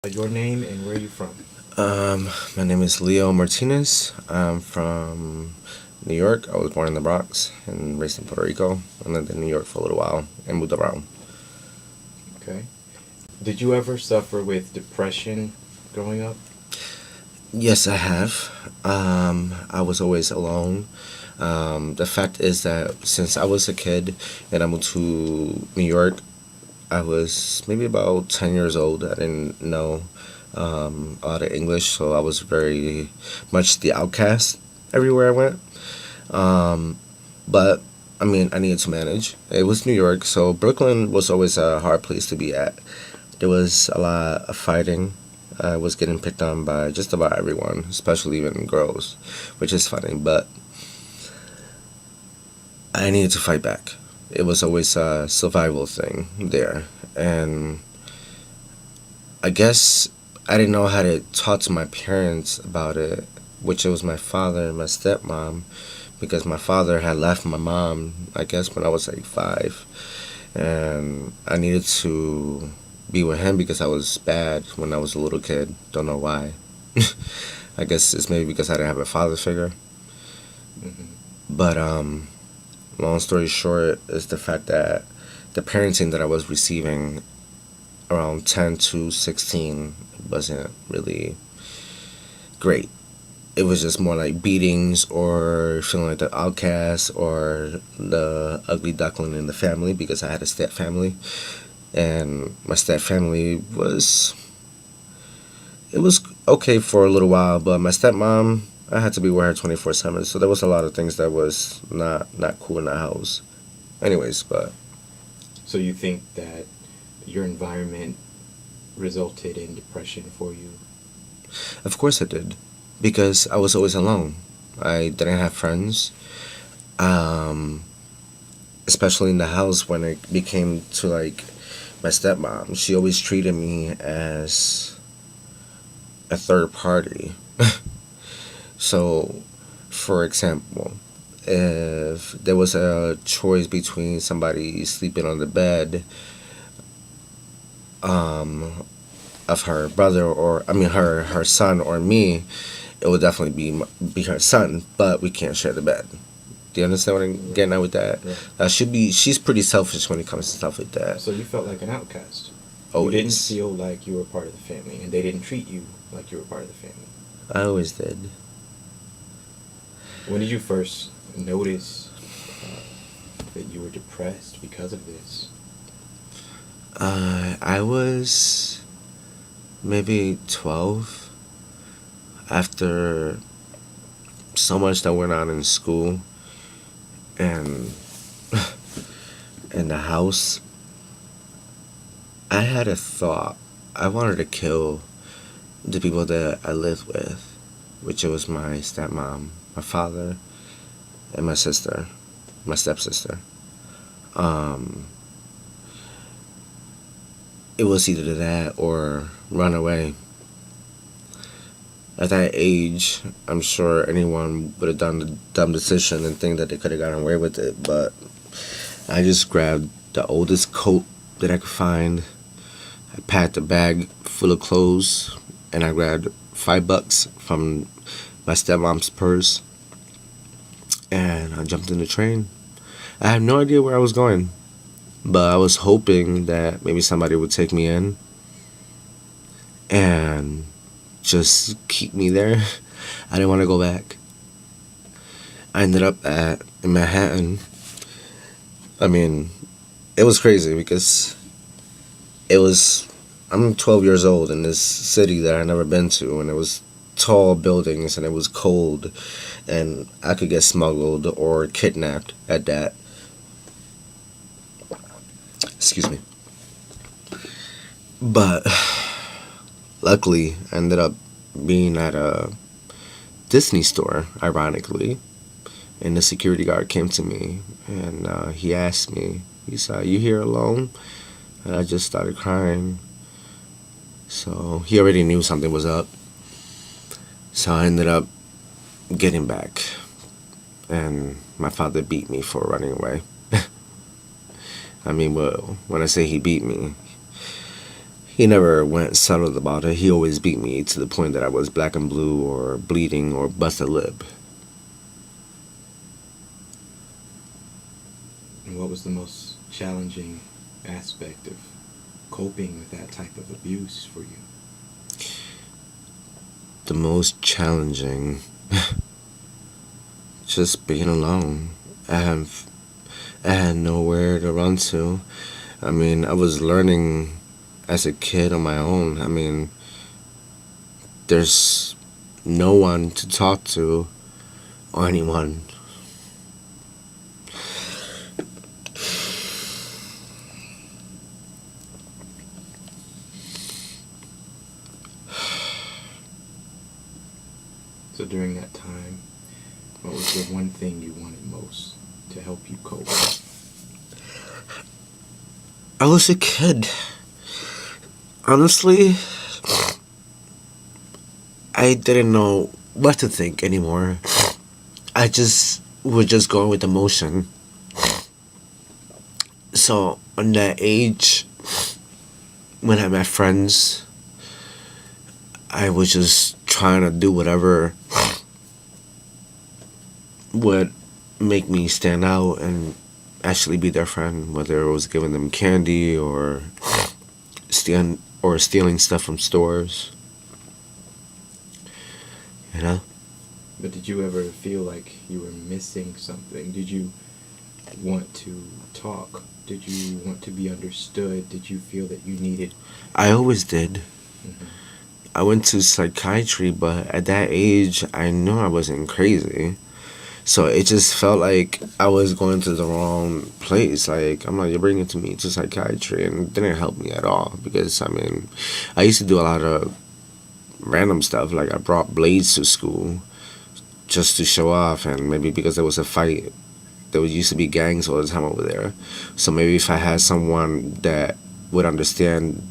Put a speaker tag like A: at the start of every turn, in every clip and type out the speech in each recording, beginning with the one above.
A: Your name and where are you from?
B: My name is Leo Martinez. I'm from New York. I was born in the Bronx and raised in Puerto Rico. I lived in New York for a little while and moved around.
A: Okay. Did you ever suffer with depression growing up?
B: Yes, I have. I was always alone. The fact is that since I was a kid and I moved to New York, I was maybe about 10 years old. I didn't know a lot of English, so I was very much the outcast everywhere I went. Um, but I mean, I needed to manage. It was New York, so Brooklyn was always a hard place to be at. There was a lot of fighting. I was getting picked on by just about everyone, especially even girls, which is funny. But I needed to fight back. It was always a survival thing there, and I guess I didn't know how to talk to my parents about it, which it was my father and my stepmom, because my father had left my mom, I guess, when I was like 5. And I needed to be with him because I was bad when I was a little kid. Don't know why. I guess it's maybe because I didn't have a father figure.
A: Hmm.
B: But long story short is the fact that the parenting that I was receiving around 10 to 16 wasn't really great. It was just more like beatings or feeling like the outcast or the ugly duckling in the family because I had a step family. And my step family was okay for a little while, but my stepmom, I had to be with her 24/7. So there was a lot of things that was not cool in the house. Anyways, but
A: So you think that your environment resulted in depression for you?
B: of course it did because I was always alone. I didn't have friends. Um, Especially in the house when it became to like my stepmom. She always treated me as a third party. So, for example, if there was a choice between somebody sleeping on the bed um, of her brother or I mean her son or me, it would definitely be her son. But we can't share the bed. Do you understand what I'm
A: Right.
B: getting at with that?
A: Right.
B: She's pretty selfish when it comes to stuff like that.
A: So you felt like an outcast. You didn't
B: Always.
A: feel like you were part of the family, and they didn't treat you like you were part of the family.
B: I always did.
A: When did you first notice that you were depressed because of this?
B: I was maybe 12 after so much that went on in school and in the house. I had a thought. I wanted to kill the people that I lived with, which was my stepmom, my father, and my sister, my stepsister. Um, it was either that or run away. At that age, I'm sure anyone would have done the dumb decision and think that they could have gotten away with it, but I just grabbed the oldest coat that I could find. I packed a bag full of clothes, and I grabbed $5 from my stepmom's purse, and I jumped in the train. I had no idea where I was going, but I was hoping that maybe somebody would take me in and just keep me there. I didn't want to go back. I ended up in Manhattan. I mean, it was crazy because it was I'm 12 years old in this city that I never been to, and it was tall buildings and it was cold, and I could get smuggled or kidnapped at that. Excuse me. But luckily, I ended up being at a Disney store, ironically, and the security guard came to me and he asked me, he said, "Are you here alone?" And I just started crying. So he already knew something was up. So I ended up getting back, and my father beat me for running away. I mean, well, when I say he beat me, he never went settled about it. He always beat me to the point that I was black and blue or bleeding or busted lip.
A: And what was the most challenging aspect of coping with that type of abuse for you?
B: The most challenging, just being alone. I had nowhere to run to. I mean, I was learning as a kid on my own. I mean, there's no one to talk to or anyone.
A: So during that time, what was the one thing you wanted most to help you cope?
B: I was a kid. Honestly, I didn't know what to think anymore. I just was just going with emotion. So, on that age, when I met friends, I was just trying to do whatever would make me stand out and actually be their friend, whether it was giving them candy or stealing stuff from stores. You know?
A: But did you ever feel like you were missing something? Did you want to talk? Did you want to be understood? Did you feel that you needed...
B: I always did.
A: Mhm.
B: I went to psychiatry, but at that age, I knew I wasn't crazy. So it just felt like I was going to the wrong place. Like, I'm like, you're bringing me to psychiatry, and it didn't help me at all. Because, I mean, I used to do a lot of random stuff. Like, I brought blades to school just to show off, and maybe because there was a fight, there used to be gangs all the time over there. So maybe if I had someone that would understand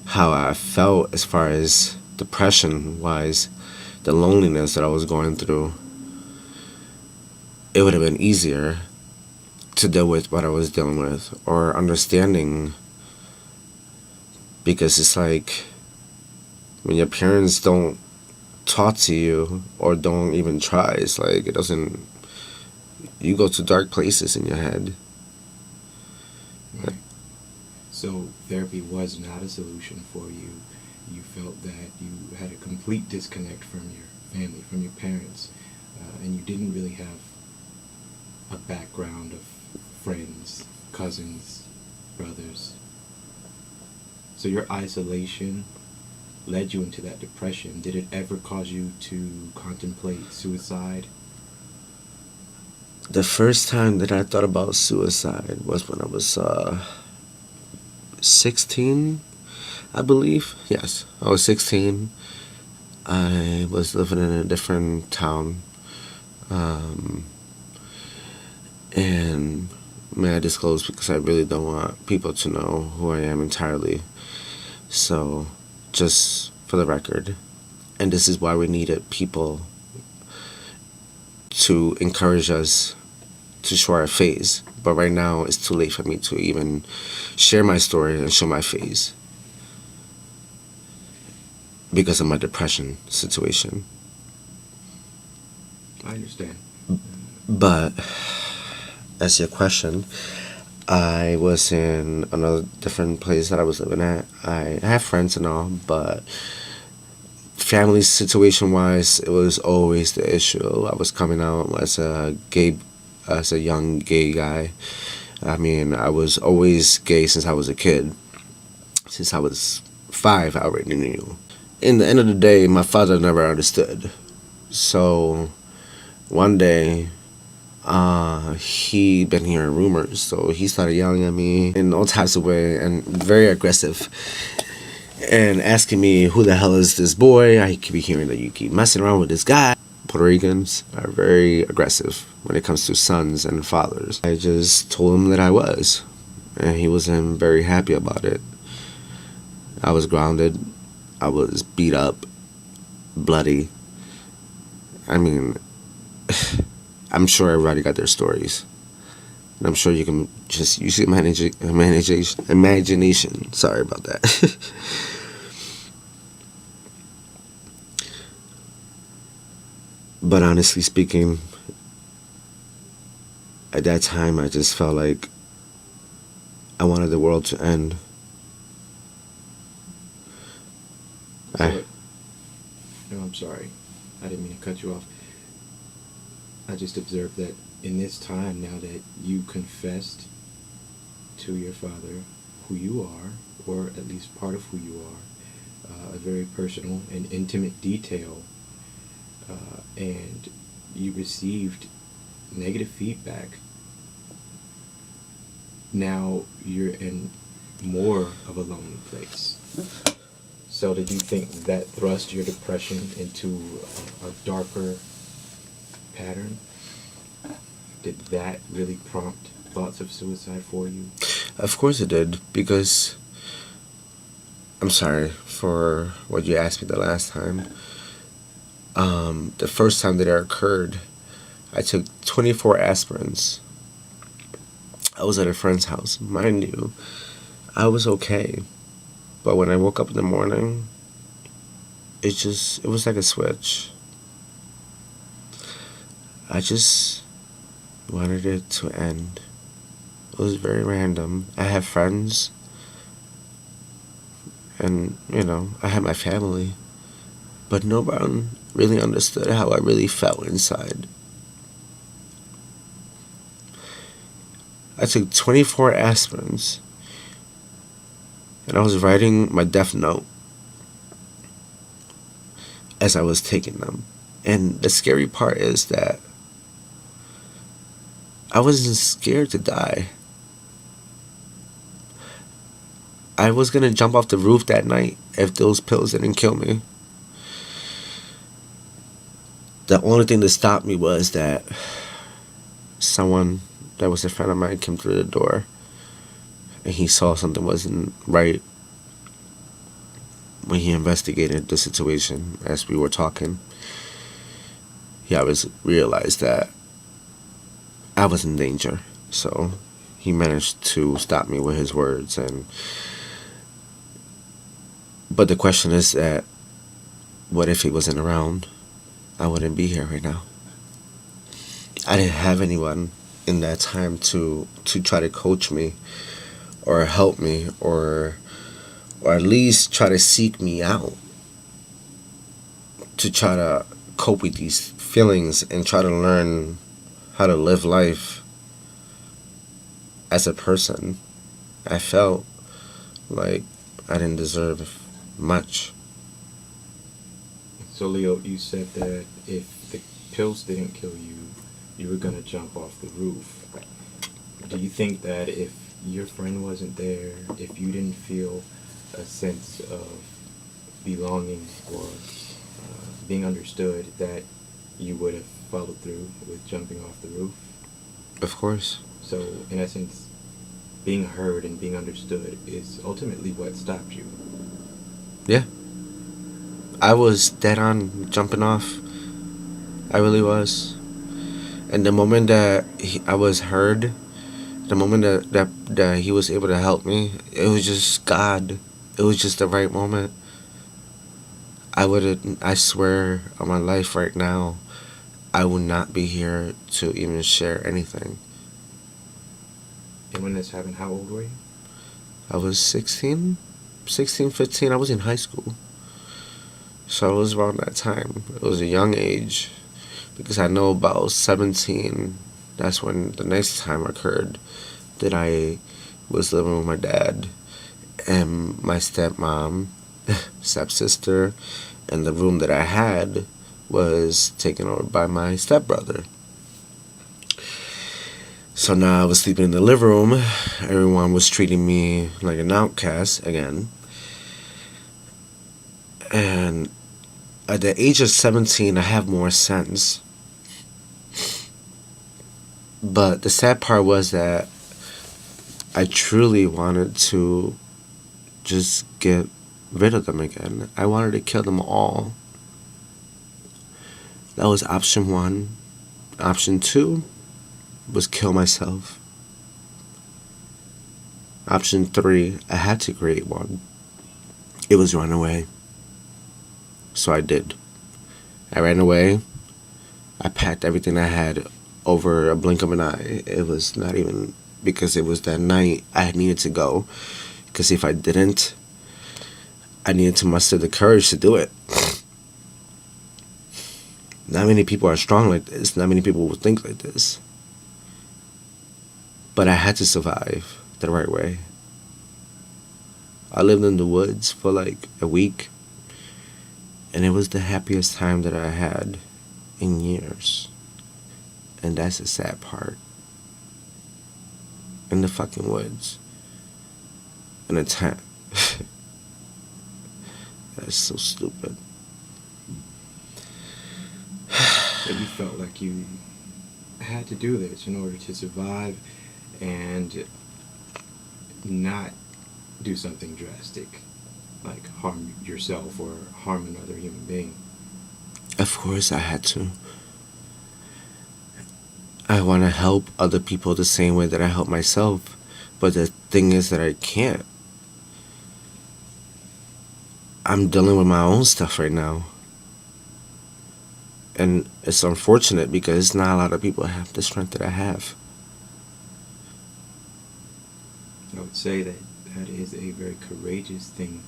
B: how I felt as far as depression wise, the loneliness that I was going through, it would have been easier to deal with what I was dealing with or understanding. Because it's like when your parents don't talk to you or don't even try, it's like it doesn't, you go to dark places in your head.
A: Right. So therapy was not a solution for you. You felt that you had a complete disconnect from your family, from your parents, and you didn't really have a background of friends, cousins, brothers. So your isolation led you into that depression. Did it ever cause you to contemplate suicide?
B: The first time that I thought about suicide was when I was 16, I believe. Yes, I was 16. I was living in a different town. Um, and may I disclose because I really don't want people to know who I am entirely. So, just for the record, and this is why we needed people to encourage us to show our face. But right now, it's too late for me to even share my story and show my face because of my depression situation.
A: I understand.
B: But as your question, I was in another different place that I was living at. I have friends and all, but family situation wise, it was always the issue. I was coming out as a young gay guy. I mean, I was always gay since I was a kid. Since I was 5, I already knew. In the end of the day, my father never understood. So one day, he been hearing rumors, so he started yelling at me in all types of way and very aggressive, and asking me who the hell is this boy. I keep hearing that you keep messing around with this guy. Puerto Ricans are very aggressive when it comes to sons and fathers. I just told him that I was, and he wasn't very happy about it. I was grounded. I was beat up, bloody. I mean, I'm sure everybody got their stories. And I'm sure you can just use your imagination. Sorry about that. But honestly speaking, at that time, I just felt like I wanted the world to end. I,
A: So, no, I'm sorry. I didn't mean to cut you off. I just observed that in this time, now that you confessed to your father who you are, or at least part of who you are, a very personal and intimate detail, and you received negative feedback, now you're in more of a lonely place. So, did you think that thrust your depression into a darker pattern? Did that really prompt thoughts of suicide for you?
B: of course it did, because I'm sorry for what you asked me the last time. The first time that it occurred, I took 24 aspirins. I was at a friend's house. Mind you, I was okay. But when I woke up in the morning, it was like a switch. I just wanted it to end. It was very random. I have friends, and, I had my family, but no one really understood how I really felt inside. I took 24 aspirins, and I was writing my death note as I was taking them. And the scary part is that I wasn't scared to die. I was gonna jump off the roof that night if those pills didn't kill me. The only thing that stopped me was that someone that was a friend of mine came through the door, and he saw something wasn't right when he investigated the situation as we were talking. He always realized that I was in danger, so he managed to stop me with his words. And but the question is that, what if he wasn't around? I wouldn't be here right now. I didn't have anyone in that time to try to coach me or help me, or at least try to seek me out, to try to cope with these feelings and try to learn how to live life as a person. I felt like I didn't deserve much.
A: So, Leo, you said that if the pills didn't kill you, you were gonna jump off the roof. Do you think that if your friend wasn't there, if you didn't feel a sense of belonging or being understood, that you would have followed through with jumping off the roof?
B: Of course.
A: So, in essence, being heard and being understood is ultimately what stopped you.
B: Yeah. I was dead on jumping off. I really was. And the moment that I was heard, the moment that he was able to help me, it was just God. It was just the right moment. I swear on my life right now, I would not be here to even share anything.
A: And when this happened, how old were you?
B: I was 16, 16, 15. I was in high school. So it was around that time. It was a young age, because I know about 17, that's when the next time occurred that I was living with my dad and my stepmom, stepsister, and the room that I had was taken over by my stepbrother. So now I was sleeping in the living room. Everyone was treating me like an outcast again. And at the age of 17, I have more sense. But the sad part was that I truly wanted to just get rid of them again. I wanted to kill them all. That was option one. Option two was kill myself. Option three, I had to create one. It was run away. So I did. I ran away. I packed everything I had over a blink of an eye. It was not even because it was that night I needed to go. Because if I didn't, I needed to muster the courage to do it. Not many people are strong like this. Not many people will think like this. But I had to survive the right way. I lived in the woods for like a week, and it was the happiest time that I had in years. And that's the sad part. In the fucking woods. In a tent. That's so stupid.
A: But you felt like you had to do this in order to survive and not do something drastic, like harm yourself or harm another human being.
B: Of course I had to. I want to help other people the same way that I help myself. But the thing is that I can't. I'm dealing with my own stuff right now. And it's unfortunate because not a lot of people have the strength that I have.
A: I would say that that is a very courageous thing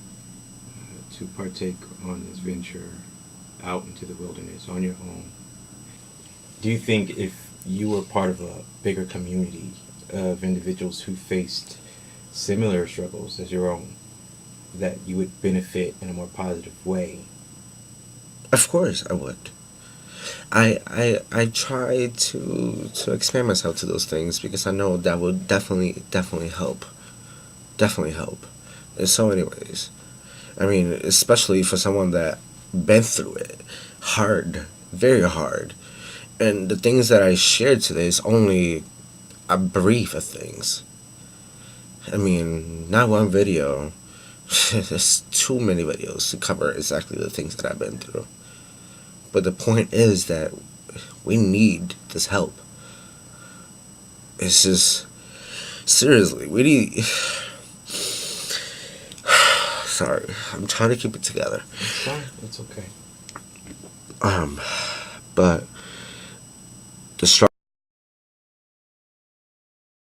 A: to partake on this venture out into the wilderness on your own. Do you think if you were part of a bigger community of individuals who faced similar struggles as your own, that you would benefit in a more positive way?
B: Of course I would. I try to expand myself to those things because I know that would definitely help. Definitely help. In so many ways. I mean, especially for someone that been through it. Hard. Very hard. And the things that I shared today is only a brief of things. I mean, not one video. There's too many videos to cover exactly the things that I've been through. But the point is that we need this help. It's just, seriously, we need. Sorry, I'm trying to keep it together.
A: It's fine. It's okay.
B: But the struggle